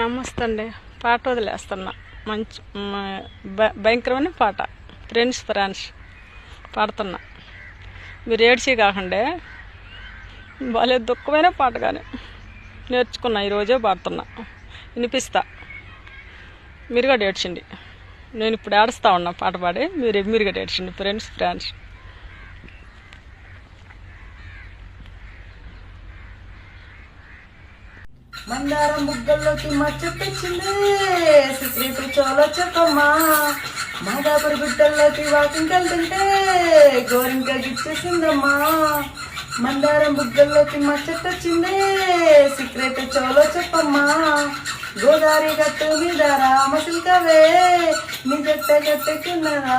నమస్తే అండి. పాట వదిలేస్తున్నా. మంచి భయంకరమైన పాట. ఫ్రెండ్స్ పాడుతున్నా. మీరు ఏడ్చి కాకుండా భలే దుఃఖమైన పాట కానీ నేర్చుకున్నా. ఈరోజే పాడుతున్నా, వినిపిస్తా. మీరు కూడా ఏడ్చండి. నేను ఇప్పుడు ఏడుస్తా ఉన్నా పాట పాడి. మీరు కూడా ఏడ్చండి. ఫ్రెండ్స్ మందారం బుగ్గల్లోకి మచ్చ తెచ్చింది, సీక్రెట్ చోలో చెప్పమ్మా. మాదాపురి బిడ్డల్లోకి వాకింగ్ వెళ్తుంటే గోరింక గిచ్చేసిందమ్మా. మందారం బుగ్గల్లోకి మచ్చ తెచ్చింది, సీక్రెట్ చోలో చెప్పమ్మా. గోదావరి గట్టు మీద రామశిల్కవే నీ జట్ట గట్టెక్కున్నదా.